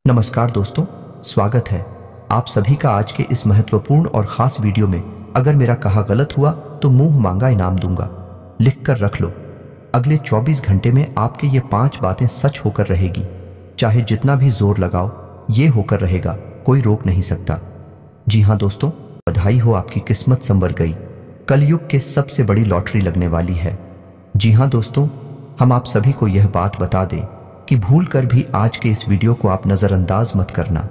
नमस्कार दोस्तों, स्वागत है आप सभी का आज के इस महत्वपूर्ण और खास वीडियो में। अगर मेरा कहा गलत हुआ तो मुंह मांगा इनाम दूंगा, लिख कर रख लो। अगले 24 घंटे में आपके ये 5 बातें सच होकर रहेगी। चाहे जितना भी जोर लगाओ, ये होकर रहेगा, कोई रोक नहीं सकता। जी हाँ दोस्तों, बधाई हो, आपकी किस्मत संवर गई। कलयुग के सबसे बड़ी लॉटरी लगने वाली है। जी हाँ दोस्तों, हम आप सभी को यह बात बता दें कि भूल कर भी आज के इस वीडियो को आप नजरअंदाज मत करना।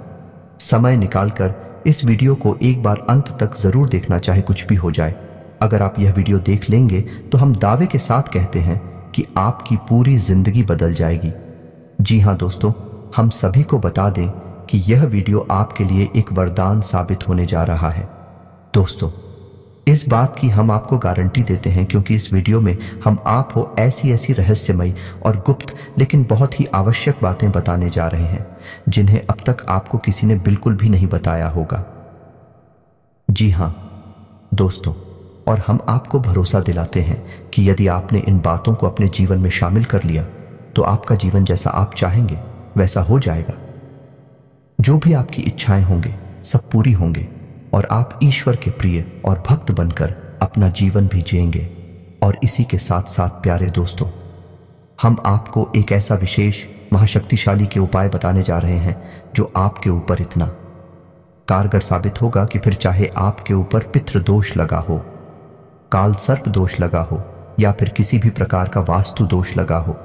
समय निकालकर इस वीडियो को एक बार अंत तक जरूर देखना, चाहे कुछ भी हो जाए। अगर आप यह वीडियो देख लेंगे तो हम दावे के साथ कहते हैं कि आपकी पूरी जिंदगी बदल जाएगी। जी हाँ दोस्तों, हम सभी को बता दें कि यह वीडियो आपके लिए एक वरदान साबित होने जा रहा है। दोस्तों, इस बात की हम आपको गारंटी देते हैं क्योंकि इस वीडियो में हम आपको ऐसी रहस्यमयी और गुप्त लेकिन बहुत ही आवश्यक बातें बताने जा रहे हैं जिन्हें अब तक आपको किसी ने बिल्कुल भी नहीं बताया होगा। जी हाँ दोस्तों, और हम आपको भरोसा दिलाते हैं कि यदि आपने इन बातों को अपने जीवन में शामिल कर लिया तो आपका जीवन जैसा आप चाहेंगे वैसा हो जाएगा। जो भी आपकी इच्छाएं होंगे सब पूरी होंगे और आप ईश्वर के प्रिय और भक्त बनकर अपना जीवन भी जिएंगे। और इसी के साथ साथ प्यारे दोस्तों, हम आपको एक ऐसा विशेष महाशक्तिशाली के उपाय बताने जा रहे हैं जो आपके ऊपर इतना कारगर साबित होगा कि फिर चाहे आपके ऊपर पितृ दोष लगा हो, काल सर्प दोष लगा हो या फिर किसी भी प्रकार का वास्तु दोष लगा हो,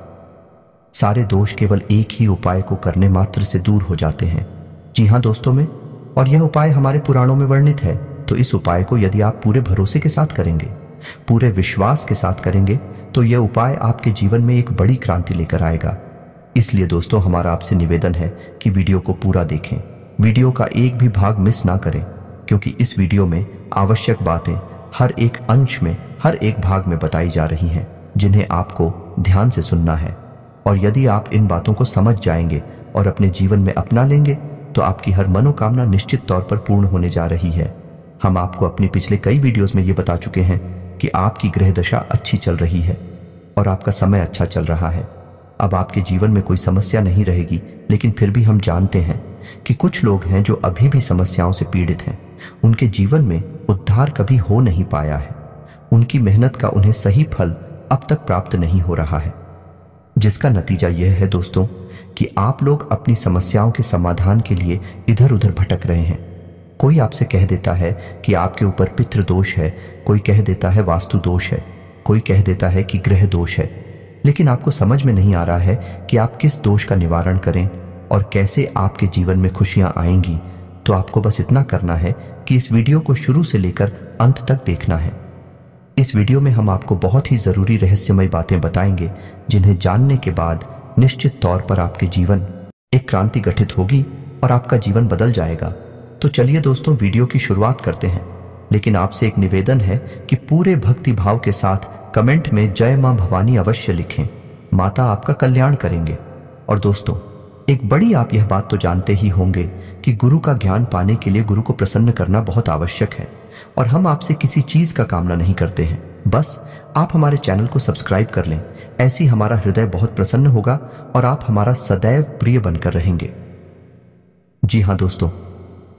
सारे दोष केवल एक ही उपाय को करने मात्र से दूर हो जाते हैं। जी हाँ दोस्तों में, और यह उपाय हमारे पुराणों में वर्णित है। तो इस उपाय को यदि आप पूरे भरोसे के साथ करेंगे, पूरे विश्वास के साथ करेंगे, तो यह उपाय आपके जीवन में एक बड़ी क्रांति लेकर आएगा। इसलिए दोस्तों, हमारा आपसे निवेदन है कि वीडियो को पूरा देखें, वीडियो का एक भी भाग मिस ना करें, क्योंकि इस वीडियो में आवश्यक बातें हर एक अंश में, हर एक भाग में बताई जा रही हैं जिन्हें आपको ध्यान से सुनना है। और यदि आप इन बातों को समझ जाएंगे और अपने जीवन में अपना लेंगे तो आपकी हर मनोकामना निश्चित तौर पर पूर्ण होने जा रही है। हम आपको अपनी पिछले कई वीडियोस में ये बता चुके हैं कि आपकी ग्रह दशा अच्छी चल रही है और आपका समय अच्छा चल रहा है। अब आपके जीवन में कोई समस्या नहीं रहेगी, लेकिन फिर भी हम जानते हैं कि कुछ लोग हैं जो अभी भी समस्याओं से पीड़ित हैं। उनके जीवन में उद्धार कभी हो नहीं पाया है। उनकी मेहनत का उन्हें सही फल अब तक प्राप्त नहीं हो रहा है, जिसका नतीजा यह है दोस्तों कि आप लोग अपनी समस्याओं के समाधान के लिए इधर उधर भटक रहे हैं। कोई आपसे कह देता है कि आपके ऊपर पितृ दोष है, कोई कह देता है वास्तु दोष है, कोई कह देता है कि ग्रह दोष है, लेकिन आपको समझ में नहीं आ रहा है कि आप किस दोष का निवारण करें और कैसे आपके जीवन में खुशियां आएंगी। तो आपको बस इतना करना है कि इस वीडियो को शुरू से लेकर अंत तक देखना है। इस वीडियो में हम आपको बहुत ही जरूरी रहस्यमय बातें बताएंगे जिन्हें जानने के बाद निश्चित तौर पर आपके जीवन एक क्रांति गठित होगी और आपका जीवन बदल जाएगा। तो चलिए दोस्तों, वीडियो की शुरुआत करते हैं, लेकिन आपसे एक निवेदन है कि पूरे भक्ति भाव के साथ कमेंट में जय मां भवानी अवश्य लिखें। माता आपका कल्याण करेंगे। और दोस्तों, एक बड़ी आप यह बात तो जानते ही होंगे कि गुरु का ज्ञान पाने के लिए गुरु को प्रसन्न करना बहुत आवश्यक है। और हम आपसे किसी चीज का कामना नहीं करते हैं, बस आप हमारे चैनल को सब्सक्राइब कर लें। ऐसी हमारा हृदय बहुत प्रसन्न होगा और आप हमारा सदैव प्रिय बनकर रहेंगे। जी हाँ दोस्तों,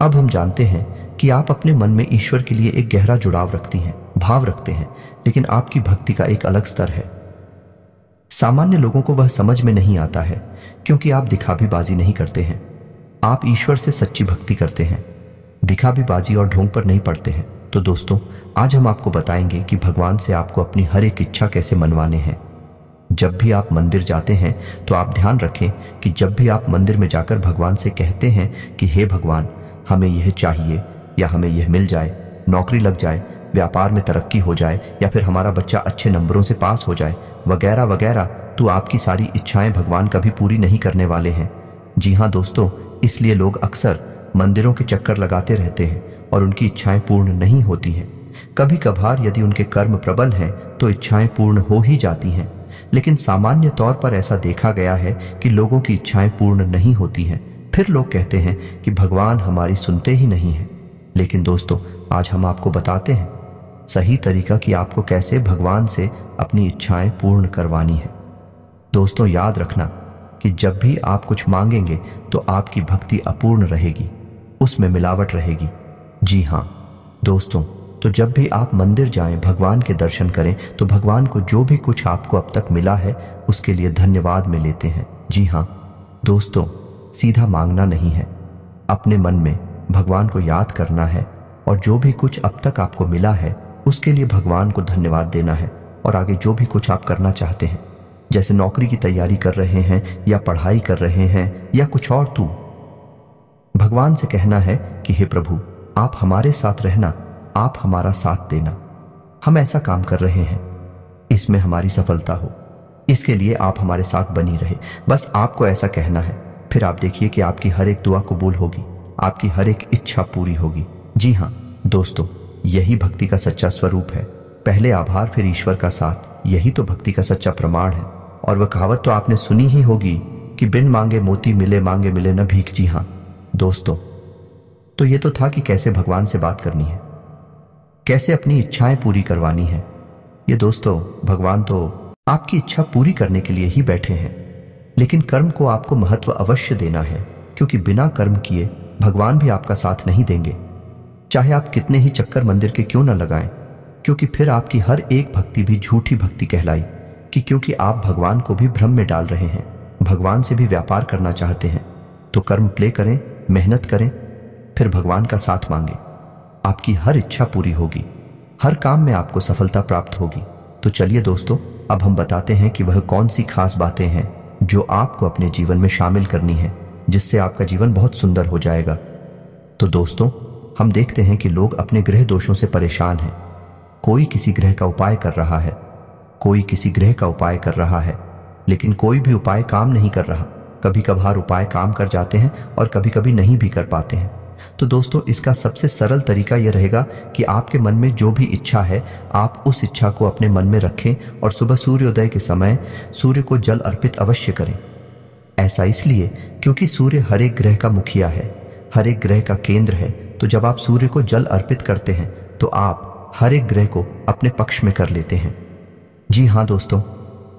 अब हम जानते हैं कि आप अपने मन में ईश्वर के लिए एक गहरा जुड़ाव रखती हैं, भाव रखते हैं, लेकिन आपकी भक्ति का एक अलग स्तर है। सामान्य लोगों को वह समझ में नहीं आता है क्योंकि आप दिखावीबाजी नहीं करते हैं। आप ईश्वर से सच्ची भक्ति करते हैं, दिखावीबाजी और ढोंग पर नहीं पड़ते हैं। तो दोस्तों, आज हम आपको बताएंगे कि भगवान से आपको अपनी हर एक इच्छा कैसे मनवाने हैं। जब भी आप मंदिर जाते हैं तो आप ध्यान रखें कि जब भी आप मंदिर में जाकर भगवान से कहते हैं कि हे भगवान, हमें यह चाहिए या हमें यह मिल जाए, नौकरी लग जाए, व्यापार में तरक्की हो जाए या फिर हमारा बच्चा अच्छे नंबरों से पास हो जाए, वगैरह वगैरह, तो आपकी सारी इच्छाएं भगवान कभी पूरी नहीं करने वाले हैं। जी हाँ दोस्तों, इसलिए लोग अक्सर मंदिरों के चक्कर लगाते रहते हैं और उनकी इच्छाएं पूर्ण नहीं होती हैं। कभी कभार यदि उनके कर्म प्रबल हैं तो इच्छाएं पूर्ण हो ही जाती हैं, लेकिन सामान्य तौर पर ऐसा देखा गया है कि लोगों की इच्छाएं पूर्ण नहीं होती हैं। फिर लोग कहते हैं कि भगवान हमारी सुनते ही नहीं हैं। लेकिन दोस्तों, आज हम आपको बताते हैं सही तरीका कि आपको कैसे भगवान से अपनी इच्छाएं पूर्ण करवानी है। दोस्तों, याद रखना कि जब भी आप कुछ मांगेंगे तो आपकी भक्ति अपूर्ण रहेगी, उसमें मिलावट रहेगी। जी हाँ दोस्तों, तो जब भी आप मंदिर जाएं, भगवान के दर्शन करें, तो भगवान को जो भी कुछ आपको अब तक मिला है उसके लिए धन्यवाद में लेते हैं। जी हाँ दोस्तों, सीधा मांगना नहीं है, अपने मन में भगवान को याद करना है और जो भी कुछ अब तक आपको मिला है उसके लिए भगवान को धन्यवाद देना है। और आगे जो भी कुछ आप करना चाहते हैं, जैसे नौकरी की तैयारी कर रहे हैं या पढ़ाई कर रहे हैं या कुछ और, तो भगवान से कहना है कि हे प्रभु, आप हमारे साथ रहना, आप हमारा साथ देना, हम ऐसा काम कर रहे हैं, इसमें हमारी सफलता हो, इसके लिए आप हमारे साथ बनी रहे। बस आपको ऐसा कहना है, फिर आप देखिए कि आपकी हर एक दुआ कबूल होगी, आपकी हर एक इच्छा पूरी होगी। जी हाँ दोस्तों, यही भक्ति का सच्चा स्वरूप है। पहले आभार फिर ईश्वर का साथ, यही तो भक्ति का सच्चा प्रमाण है। और वह कहावत तो आपने सुनी ही होगी कि बिन मांगे मोती मिले, मांगे मिले न भीख। जी हाँ दोस्तों, तो ये तो था कि कैसे भगवान से बात करनी है, कैसे अपनी इच्छाएं पूरी करवानी है। ये दोस्तों, भगवान तो आपकी इच्छा पूरी करने के लिए ही बैठे हैं, लेकिन कर्म को आपको महत्व अवश्य देना है, क्योंकि बिना कर्म किए भगवान भी आपका साथ नहीं देंगे, चाहे आप कितने ही चक्कर मंदिर के क्यों न लगाएं, क्योंकि फिर आपकी हर एक भक्ति भी झूठी भक्ति कहलाई, कि क्योंकि आप भगवान को भी भ्रम में डाल रहे हैं, भगवान से भी व्यापार करना चाहते हैं। तो कर्म प्ले करें, मेहनत करें, फिर भगवान का साथ मांगे, आपकी हर इच्छा पूरी होगी, हर काम में आपको सफलता प्राप्त होगी। तो चलिए दोस्तों, अब हम बताते हैं कि वह कौन सी खास बातें हैं जो आपको अपने जीवन में शामिल करनी है, जिससे आपका जीवन बहुत सुंदर हो जाएगा। तो दोस्तों, हम देखते हैं कि लोग अपने ग्रह दोषों से परेशान हैं। कोई किसी ग्रह का उपाय कर रहा है, कोई किसी ग्रह का उपाय कर रहा है, लेकिन कोई भी उपाय काम नहीं कर रहा। कभी कभार उपाय काम कर जाते हैं और कभी कभी नहीं भी कर पाते हैं। तो दोस्तों, इसका सबसे सरल तरीका यह रहेगा कि आपके मन में जो भी इच्छा है, आप उस इच्छा को अपने मन में रखें और सुबह सूर्योदय के समय सूर्य को जल अर्पित अवश्य करें। ऐसा इसलिए क्योंकि सूर्य हर एक ग्रह का मुखिया है, हर एक ग्रह का केंद्र है। तो जब आप सूर्य को जल अर्पित करते हैं तो आप हर एक ग्रह को अपने पक्ष में कर लेते हैं। जी हाँ दोस्तों,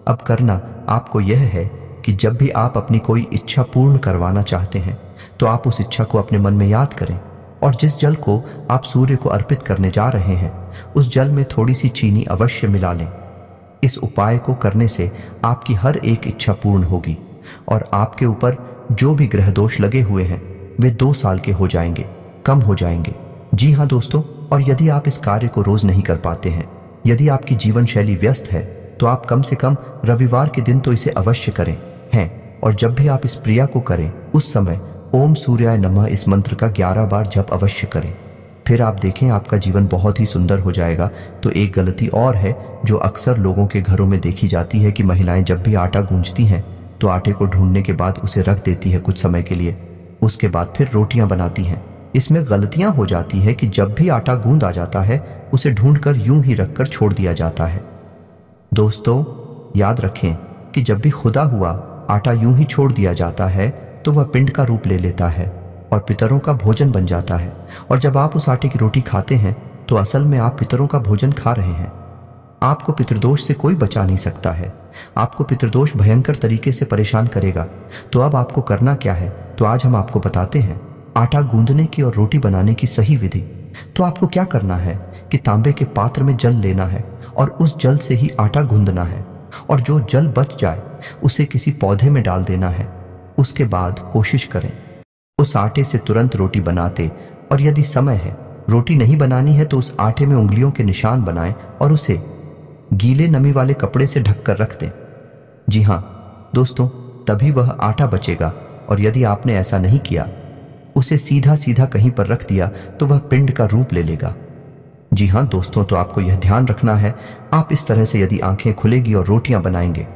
अब करना आपको यह है कि जब भी आप अपनी कोई इच्छा पूर्ण करवाना चाहते हैं तो आप उस इच्छा को अपने मन में याद करें, और जिस जल को आप सूर्य को अर्पित करने जा रहे हैं उस जल में थोड़ी सी चीनी अवश्य मिला लें। इस उपाय को करने से आपकी हर एक इच्छा पूर्ण होगी और आपके ऊपर जो भी ग्रह दोष लगे हुए हैं वे 2 साल के हो जाएंगे, कम हो जाएंगे। जी हाँ दोस्तों, और यदि आप इस कार्य को रोज नहीं कर पाते हैं, यदि आपकी जीवन शैली व्यस्त है, तो आप कम से कम रविवार के दिन तो इसे अवश्य करें हैं। और जब भी आप इस क्रिया को करें उस समय ओम सूर्याय नमः इस मंत्र का 11 बार जप अवश्य करें। फिर आप देखें आपका जीवन बहुत ही सुंदर हो जाएगा। तो एक गलती और है जो अक्सर लोगों के घरों में देखी जाती है कि महिलाएं जब भी आटा गूंजती हैं तो आटे को ढूंढने के बाद उसे रख देती है कुछ समय के लिए, उसके बाद फिर रोटियां बनाती हैं। इसमें गलतियां हो जाती है कि जब भी आटा गूंद आ जाता है उसे ढूंढकर यूं ही रखकर छोड़ दिया जाता है। दोस्तों, याद रखें कि जब भी खुदा हुआ आटा यूं ही छोड़ दिया जाता है तो वह पिंड का रूप ले लेता है और पितरों का भोजन बन जाता है। और जब आप उस आटे की रोटी खाते हैं तो असल में आप पितरों का भोजन खा रहे हैं। आपको पितृदोष से कोई बचा नहीं सकता है, आपको पितृदोष भयंकर तरीके से परेशान करेगा। तो अब आपको करना क्या है, तो आज हम आपको बताते हैं आटा गूंदने की और रोटी बनाने की सही विधि। तो आपको क्या करना है कि तांबे के पात्र में जल लेना है और उस जल से ही आटा गूंदना है, और जो जल बच जाए उसे किसी पौधे में डाल देना है। उसके बाद कोशिश करें उस आटे से तुरंत रोटी बनाते, और यदि समय है रोटी नहीं बनानी है तो उस आटे में उंगलियों के निशान बनाएं और उसे गीले नमी वाले कपड़े से ढककर रख दें। जी हाँ दोस्तों, तभी वह आटा बचेगा। और यदि आपने ऐसा नहीं किया, उसे सीधा सीधा कहीं पर रख दिया, तो वह पिंड का रूप ले लेगा। जी हाँ दोस्तों, तो आपको यह ध्यान रखना है, आप इस तरह से यदि आंखें खुलेगी और रोटियां बनाएंगे,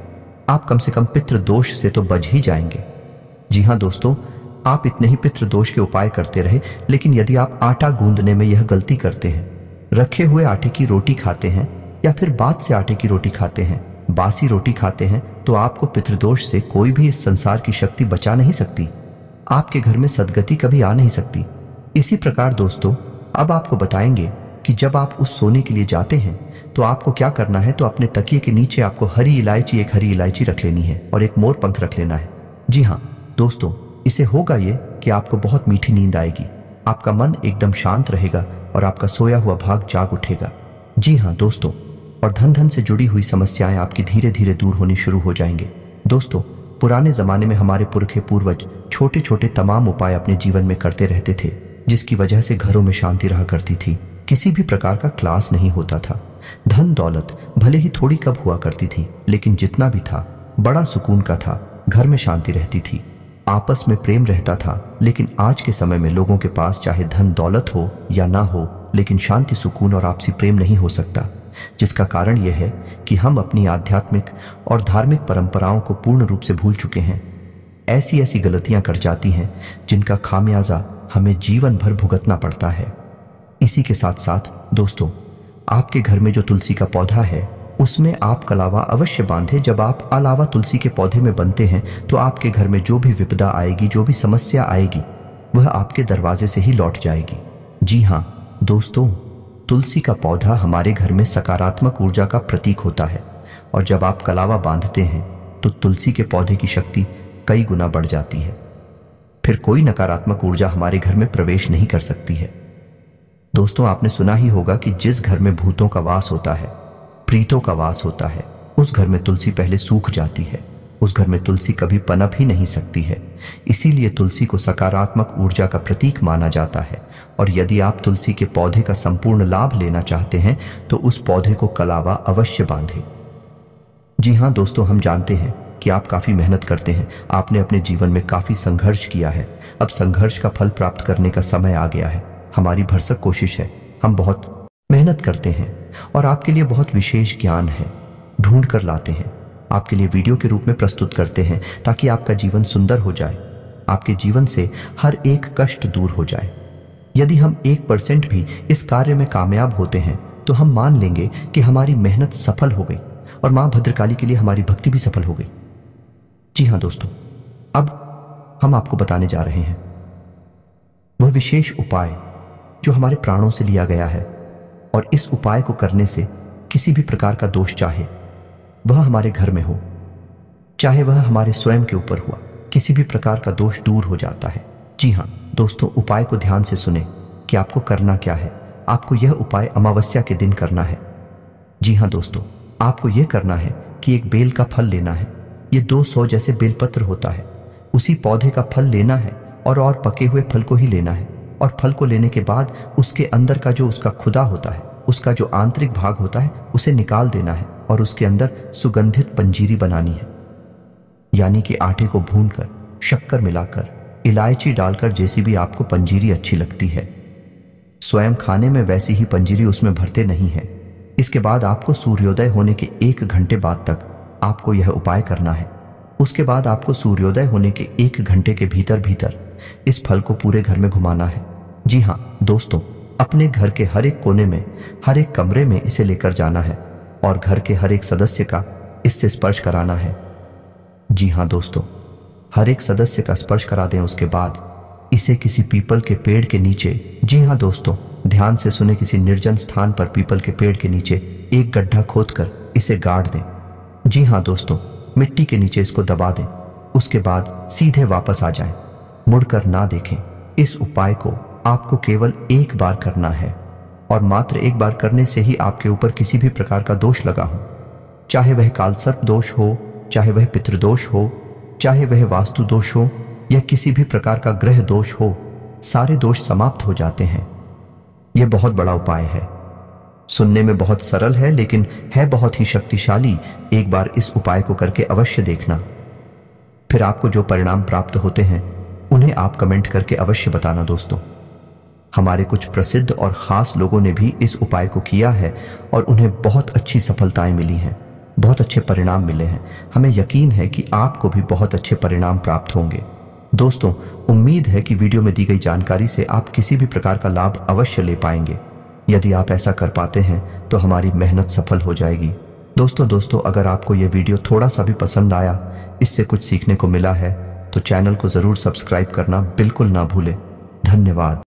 आप कम से कम पितृ दोष से तो बच ही जाएंगे। जी हाँ दोस्तों, आप इतने ही पितृ दोष के उपाय करते रहे, लेकिन यदि आप आटा गूंदने में यह गलती करते हैं, रखे हुए आटे की रोटी खाते हैं या फिर बाद से आटे की रोटी खाते हैं, बासी रोटी खाते हैं, तो आपको पितृदोष से कोई भी इस संसार की शक्ति बचा नहीं सकती। आपके घर में सद्गति कभी आ नहीं सकती। इसी प्रकार दोस्तों, अब आपको बताएंगे कि जब आप उस सोने के लिए जाते हैं तो आपको क्या करना है। तो अपने तकिए के नीचे आपको हरी इलायची, एक हरी इलायची रख लेनी है और एक मोर पंख रख लेना है। जी हाँ दोस्तों, इसे होगा ये कि आपको बहुत मीठी नींद आएगी, आपका मन एकदम शांत रहेगा और आपका सोया हुआ भाग जाग उठेगा। जी हाँ दोस्तों, और धन से जुड़ी हुई समस्याएं आपकी धीरे धीरे दूर होनी शुरू हो जाएंगे। दोस्तों, पुराने जमाने में हमारे पुरखे पूर्वज छोटे छोटे तमाम उपाय अपने जीवन में करते रहते थे, जिसकी वजह से घरों में शांति रहा करती थी। किसी भी प्रकार का क्लास नहीं होता था। धन दौलत भले ही थोड़ी कब हुआ करती थी, लेकिन जितना भी था बड़ा सुकून का था। घर में शांति रहती थी, आपस में प्रेम रहता था। लेकिन आज के समय में लोगों के पास चाहे धन दौलत हो या ना हो, लेकिन शांति, सुकून और आपसी प्रेम नहीं हो सकता। जिसका कारण यह है कि हम अपनी आध्यात्मिक और धार्मिक परंपराओं को पूर्ण रूप से भूल चुके हैं। ऐसी ऐसी गलतियां कर जाती हैं जिनका खामियाजा हमें जीवन भर भुगतना पड़ता है। इसी के साथ साथ दोस्तों, आपके घर में जो तुलसी का पौधा है उसमें आप कलावा अवश्य बांधे। जब आप अलावा तुलसी के पौधे में बनते हैं तो आपके घर में जो भी विपदा आएगी, जो भी समस्या आएगी, वह आपके दरवाजे से ही लौट जाएगी। जी हाँ दोस्तों, तुलसी का पौधा हमारे घर में सकारात्मक ऊर्जा का प्रतीक होता है और जब आप कलावा बांधते हैं तो तुलसी के पौधे की शक्ति कई गुना बढ़ जाती है। फिर कोई नकारात्मक ऊर्जा हमारे घर में प्रवेश नहीं कर सकती है। दोस्तों, आपने सुना ही होगा कि जिस घर में भूतों का वास होता है, प्रीतों का वास होता है, उस घर में तुलसी पहले सूख जाती है। उस घर में तुलसी कभी पनप ही नहीं सकती है। इसीलिए तुलसी को सकारात्मक ऊर्जा का प्रतीक माना जाता है। और यदि आप तुलसी के पौधे का संपूर्ण लाभ लेना चाहते हैं तो उस पौधे को कलावा अवश्य बांधें। जी हाँ दोस्तों, हम जानते हैं कि आप काफी मेहनत करते हैं, आपने अपने जीवन में काफी संघर्ष किया है। अब संघर्ष का फल प्राप्त करने का समय आ गया है। हमारी भरसक कोशिश है, हम बहुत मेहनत करते हैं और आपके लिए बहुत विशेष ज्ञान है, ढूंढ कर लाते हैं, आपके लिए वीडियो के रूप में प्रस्तुत करते हैं ताकि आपका जीवन सुंदर हो जाए, आपके जीवन से हर एक कष्ट दूर हो जाए। यदि हम 1% भी इस कार्य में कामयाब होते हैं तो हम मान लेंगे कि हमारी मेहनत सफल हो गई और मां भद्रकाली के लिए हमारी भक्ति भी सफल हो गई। जी हाँ दोस्तों, अब हम आपको बताने जा रहे हैं वह विशेष उपाय जो हमारे प्राणों से लिया गया है। और इस उपाय को करने से किसी भी प्रकार का दोष, चाहे वह हमारे घर में हो, चाहे वह हमारे स्वयं के ऊपर हुआ, किसी भी प्रकार का दोष दूर हो जाता है। जी हाँ दोस्तों, उपाय को ध्यान से सुने कि आपको करना क्या है। आपको यह उपाय अमावस्या के दिन करना है। जी हाँ दोस्तों, आपको यह करना है कि एक बेल का फल लेना है। ये 200 जैसे बेलपत्र होता है, उसी पौधे का फल लेना है और पके हुए फल को ही लेना है। और फल को लेने के बाद उसके अंदर का जो उसका खुदा होता है, उसका जो आंतरिक भाग होता है, उसे निकाल देना है और उसके अंदर सुगंधित पंजीरी बनानी है। यानी कि आटे को भूनकर, शक्कर मिलाकर, इलायची डालकर, जैसी भी आपको पंजीरी अच्छी लगती है। स्वयं खाने में वैसी ही पंजीरी उसमें भरते नहीं है। इसके बाद आपको सूर्योदय होने के 1 घंटे बाद तक आपको यह उपाय करना है। उसके बाद आपको सूर्योदय होने के 1 घंटे के भीतर भीतर इस फल को पूरे घर में घुमाना है। जी हाँ दोस्तों, अपने घर के हर एक कोने में, हर एक कमरे में इसे लेकर जाना है और घर के हर एक सदस्य का इससे स्पर्श कराना है। जी हाँ दोस्तों, हर एक सदस्य का स्पर्श करा दें। उसके बाद इसे किसी पीपल के पेड़ के नीचे, जी हाँ दोस्तों ध्यान से सुने, किसी निर्जन स्थान पर पीपल के पेड़ के नीचे एक गड्ढा खोदकर इसे गाड़ दें। जी हाँ दोस्तों, मिट्टी के नीचे इसको दबा दें। उसके बाद सीधे वापस आ जाएं, मुड़कर ना देखें। इस उपाय को आपको केवल 1 बार करना है और मात्र 1 बार करने से ही आपके ऊपर किसी भी प्रकार का दोष लगा हो, चाहे वह कालसर्प दोष हो, चाहे वह पितृदोष हो, चाहे वह वास्तु दोष हो या किसी भी प्रकार का ग्रह दोष हो, सारे दोष समाप्त हो जाते हैं। यह बहुत बड़ा उपाय है, सुनने में बहुत सरल है लेकिन है बहुत ही शक्तिशाली। एक बार इस उपाय को करके अवश्य देखना, फिर आपको जो परिणाम प्राप्त होते हैं उन्हें आप कमेंट करके अवश्य बताना। दोस्तों, हमारे कुछ प्रसिद्ध और खास लोगों ने भी इस उपाय को किया है और उन्हें बहुत अच्छी सफलताएं मिली हैं, बहुत अच्छे परिणाम मिले हैं। हमें यकीन है कि आपको भी बहुत अच्छे परिणाम प्राप्त होंगे। दोस्तों, उम्मीद है कि वीडियो में दी गई जानकारी से आप किसी भी प्रकार का लाभ अवश्य ले पाएंगे। यदि आप ऐसा कर पाते हैं तो हमारी मेहनत सफल हो जाएगी। दोस्तों अगर आपको यह वीडियो थोड़ा सा भी पसंद आया, इससे कुछ सीखने को मिला है, तो चैनल को जरूर सब्सक्राइब करना बिल्कुल ना भूलें। धन्यवाद।